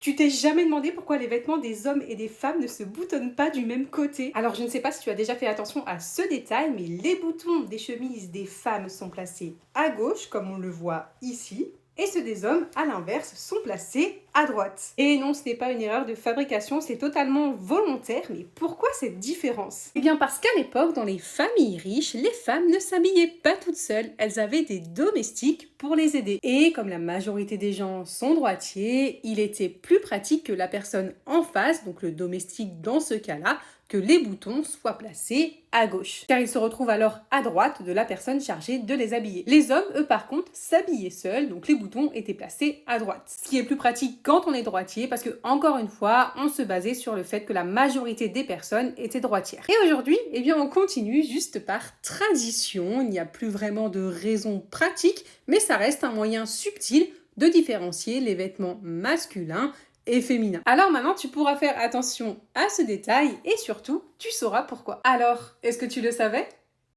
Tu t'es jamais demandé pourquoi les vêtements des hommes et des femmes ne se boutonnent pas du même côté? Alors je ne sais pas si tu as déjà fait attention à ce détail, mais les boutons des chemises des femmes sont placés à gauche, comme on le voit ici, et ceux des hommes, à l'inverse, sont placés à droite. Et non, ce n'est pas une erreur de fabrication, c'est totalement volontaire, mais pourquoi cette différence? Eh bien parce qu'à l'époque, dans les familles riches, les femmes ne s'habillaient pas toutes seules, elles avaient des domestiques pour les aider. Et comme la majorité des gens sont droitiers, il était plus pratique que la personne en face, donc le domestique dans ce cas-là, que les boutons soient placés à gauche. Car ils se retrouvent alors à droite de la personne chargée de les habiller. Les hommes, eux par contre, s'habillaient seuls, donc les boutons étaient placés à droite. Ce qui est plus pratique quand on est droitier, parce que, encore une fois, on se basait sur le fait que la majorité des personnes étaient droitières. Et aujourd'hui, eh bien, on continue juste par tradition, il n'y a plus vraiment de raison pratique, mais ça reste un moyen subtil de différencier les vêtements masculins et féminin. Alors maintenant, tu pourras faire attention à ce détail et surtout, tu sauras pourquoi. Alors, est-ce que tu le savais?